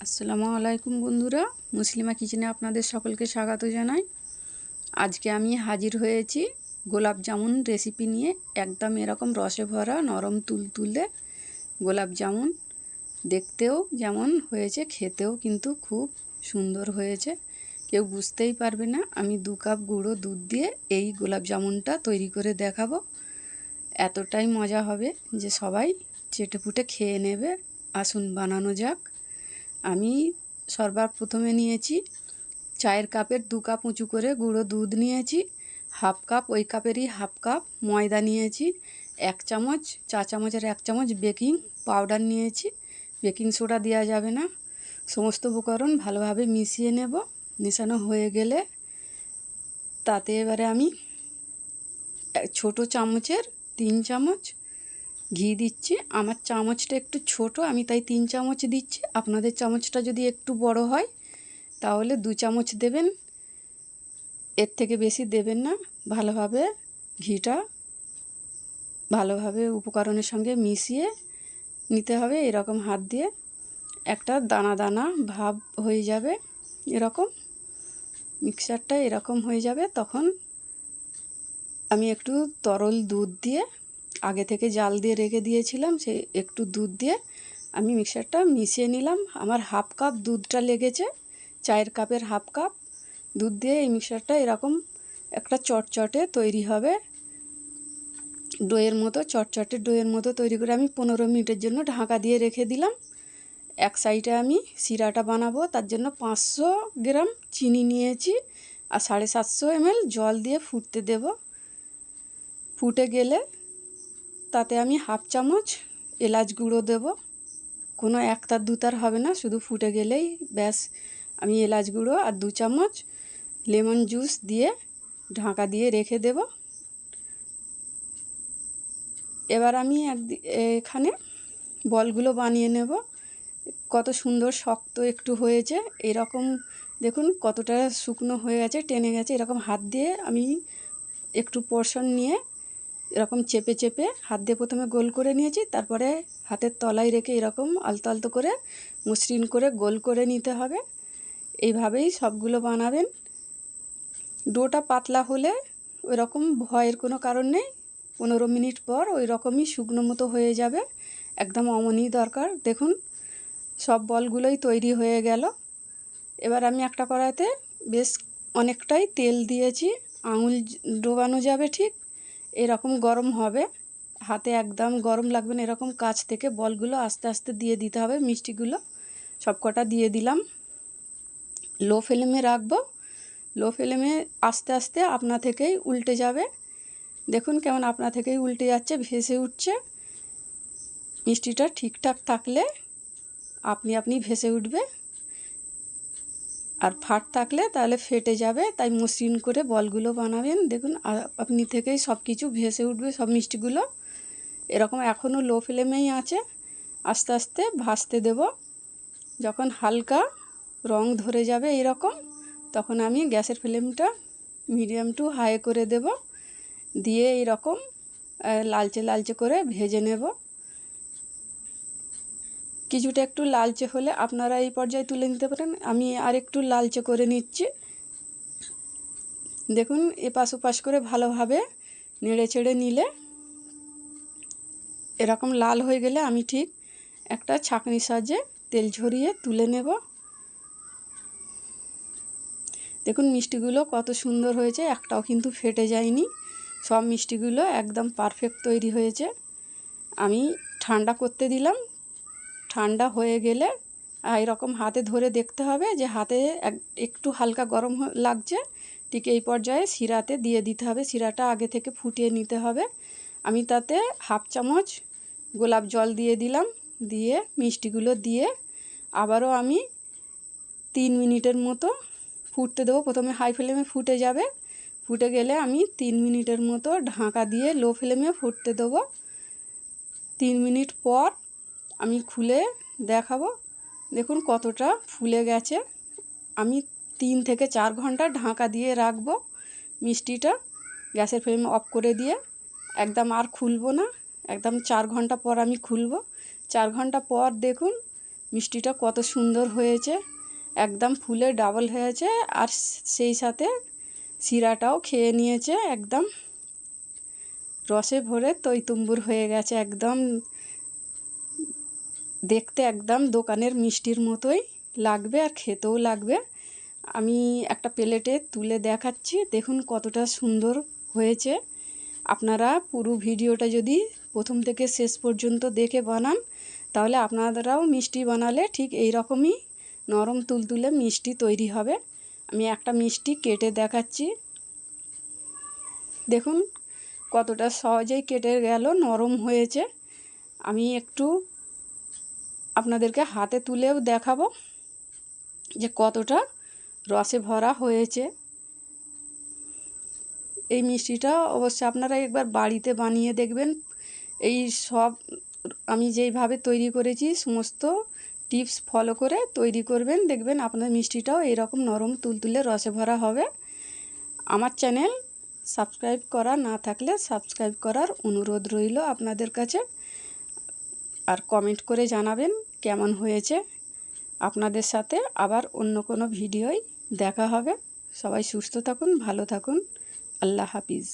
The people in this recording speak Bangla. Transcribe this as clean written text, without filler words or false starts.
আসসালামু আলাইকুম বন্ধুরা, মুসলিমা কিচেনে আপনাদের সকলকে স্বাগত জানাই। আজকে আমি হাজির হয়েছি গোলাপ জামুন রেসিপি নিয়ে। একদম এরকম রসে ভরা নরম তুলতুলে গোলাপ জামুন, দেখতেও যেমন হয়েছে খেতেও কিন্তু খুব সুন্দর হয়েছে। কেউ বুঝতেই পারবে না আমি 2 কাপ গুঁড়ো দুধ দিয়ে এই গোলাপ জামুনটা তৈরি করে দেখাবো। এতটাই মজা হবে যে সবাই চেটেপুটে খেয়ে নেবে। আসুন বানানো যাক। আমি সবার প্রথমে নিয়েছি চায়ের কাপের 2 কাপ উঁচু করে গুঁড়ো দুধ নিয়েছি, হাফ কাপ ওই কাপেরই হাফ কাপ ময়দা নিয়েছি, 1 চামচ চা চামচের 1 চামচ বেকিং পাউডার নিয়েছি। বেকিং সোডা দেওয়া যাবে না। সমস্ত উপকরণ ভালোভাবে মিশিয়ে নেব। মেশানো হয়ে গেলে তাতে এবারে আমি ছোট চামচের 3 চামচ ঘি দিচ্ছি। আমার চামচটা একটু ছোট, আমি তাই 3 চামচ দিচ্ছি। আপনাদের চামচটা যদি একটু বড় হয় তাহলে 2 চামচ দেবেন, এর থেকে বেশি দেবেন না। ভালোভাবে ঘিটা ভালোভাবে উপকরণের সঙ্গে মিশিয়ে নিতে হবে। এরকম হাত দিয়ে একটা দানা দানা ভাব হয়ে যাবে, এরকম মিক্সচারটা এরকম হয়ে যাবে। তখন আমি একটু তরল দুধ দিয়ে আগে থেকে জাল দিয়ে রেখে দিয়েছিলাম, সেই একটু দুধ দিয়ে আমি মিক্সচারটা মিশিয়ে নিলাম। আমার হাফ কাপ দুধটা লেগেছে, চায়ের কাপের হাফ কাপ দুধ দিয়ে এই মিক্সচারটা এরকম একটা চটচটে তৈরি হবে। চটচটে ডোয়ের মতো তৈরি করে আমি 15 মিনিটের জন্য ঢাকা দিয়ে রেখে দিলাম। এক সাইডে আমি শিরাটা বানাবো, তার জন্য 500 গ্রাম চিনি নিয়েছি আর 750 ml জল দিয়ে ফুটতে দেব। ফুটে গেলে তাতে আমি হাফ চামচ এলাচ গুঁড়ো দেব। কোনো একতার দুতার হবে না, শুধু ফুটে গেলেই ব্যাস। আমি এলাচ গুঁড়ো আর 2 চামচ লেমন জুস দিয়ে ঢাকা দিয়ে রেখে দেব। এবার আমি এখানে বলগুলো বানিয়ে নেব। কত সুন্দর শক্ত একটু হয়েছে, এরকম দেখুন কতটা শুকনো হয়ে গেছে, টেনে গেছে। এরকম হাত দিয়ে আমি একটু পোর্শন নিয়ে এরকম চেপে চেপে হাত দিয়ে প্রথমে গোল করে নিয়েছি, তারপরে হাতের তলায় রেখে এরকম আলতো আলতো করে মসৃণ করে গোল করে নিতে হবে। এইভাবেই সবগুলো বানাবেন। ডোটা পাতলা হলে ওই রকম ভয়ের কোনো কারণ নেই, 15 মিনিট পর ওই রকমই শুকনো মতো হয়ে যাবে। একদম অমনই দরকার। দেখুন সব বলগুলোই তৈরি হয়ে গেল। এবার আমি একটা কড়াইতে বেশ অনেকটাই তেল দিয়েছি। আঙুল ডোবানো যাবে ঠিক এরকম গরম হবে, হাতে একদম গরম লাগবে না। এরকম কাছ থেকে বলগুলো আস্তে আস্তে দিয়ে দিতে হবে। মিষ্টিগুলো সব কটা দিয়ে দিলাম। লো ফ্লেমে রাখবো। লো ফ্লেমে আস্তে আস্তে আপনা থেকেই উল্টে যাবে। দেখুন কেমন আপনা থেকেই উল্টে যাচ্ছে, ভেসে উঠছে। মিষ্টিটা ঠিকঠাক থাকলে আপনি আপনি ভেসে উঠবে, আর ফাট থাকলে তাহলে ফেটে যাবে। তাই মসৃণ করে বলগুলো বানাবেন। দেখুন আপনি থেকেই সব কিছু ভেসে উঠবে, সব মিষ্টিগুলো। এরকম এখনও লো ফ্লেমেই আছে, আস্তে আস্তে ভাজতে দেব। যখন হালকা রং ধরে যাবে এরকম, তখন আমি গ্যাসের ফ্লেমটা মিডিয়াম টু হাই করে দেব। দিয়ে এইরকম লালচে লালচে করে ভেজে নেব। কিছুটা একটু লালচে হলে আপনারা এই পর্যায়ে তুলে নিতে পারেন। আমি আর একটু লালচে করে নিচ্ছি। দেখুন এপাশ ওপাশ করে ভালোভাবে নেড়ে চেড়ে নিলে এরকম লাল হয়ে গেলে আমি ঠিক একটা ছাঁকনির সাহায্যে তেল ঝরিয়ে তুলে নেব। দেখুন মিষ্টিগুলো কত সুন্দর হয়েছে, একটাও কিন্তু ফেটে যায়নি। সব মিষ্টিগুলো একদম পারফেক্ট তৈরি হয়েছে। আমি ঠান্ডা করতে দিলাম। ঠান্ডা হয়ে গেলে এরকম হাতে ধরে দেখতে হবে যে হাতে একটু হালকা গরম লাগছে। ঠিক এই পর্যায়ে শিরাতে দিয়ে দিতে হবে। শিরাটা আগে থেকে ফুটিয়ে নিতে হবে। আমি তাতে হাফ চামচ গোলাপ জল দিয়ে দিলাম। দিয়ে মিষ্টিগুলো দিয়ে আবারও আমি 3 মিনিটের মতো ফুটতে দেবো। প্রথমে হাই ফ্লেমে ফুটে যাবে, ফুটে গেলে আমি 3 মিনিটের মতো ঢাকা দিয়ে লো ফ্লেমে ফুটতে দেবো। 3 মিনিট পর আমি খুলে দেখাবো। দেখুন কতটা ফুলে গেছে। আমি 3 থেকে 4 ঘন্টা ঢাকা দিয়ে রাখবো মিষ্টিটা, গ্যাসের ফ্লেম অফ করে দিয়ে। একদম আর খুলবো না, একদম 4 ঘন্টা পর আমি খুলবো। 4 ঘন্টা পর দেখুন মিষ্টিটা কত সুন্দর হয়েছে, একদম ফুলে ডাবল হয়েছে। আর সেই সাথে শিরাটাও খেয়ে নিয়েছে, একদম রসে ভরে টইটুম্বুর হয়ে গেছে। একদম দেখতে একদম দোকানের মিষ্টির মতোই লাগবে আর খেতেও লাগবে। আমি একটা প্লেটে তুলে দেখাচ্ছি, দেখুন কতটা সুন্দর হয়েছে। আপনারা পুরো ভিডিওটা যদি প্রথম থেকে শেষ পর্যন্ত দেখে বানান, তাহলে আপনারাও মিষ্টি বানালে ঠিক এই রকমই নরম তুলতুলে মিষ্টি তৈরি হবে। আমি একটা মিষ্টি কেটে দেখাচ্ছি, দেখুন কতটা সহজেই কেটে গেল, নরম হয়েছে। আমি একটু আপনাদেরকে হাতে তুলেও দেখাবো যে কতটা রসে ভরা হয়েছে। এই মিষ্টিটা অবশ্যই আপনারা একবার বাড়িতে বানিয়ে দেখবেন। এই সব আমি যেইভাবে তৈরি করেছি সমস্ত টিপস ফলো করে তৈরি করবেন, দেখবেন আপনার মিষ্টিটাও এরকম নরম তুলতুলে রসে ভরা হবে। আমার চ্যানেল সাবস্ক্রাইব করা না থাকলে সাবস্ক্রাইব করার অনুরোধ রইল আপনাদের কাছে। আর কমেন্ট করে জানাবেন কেমন হয়েছে। আপনাদের সাথে আবার অন্য কোনো ভিডিওয় দেখা হবে। সবাই সুস্থ থাকুন, ভালো থাকুন। আল্লাহ হাফিজ।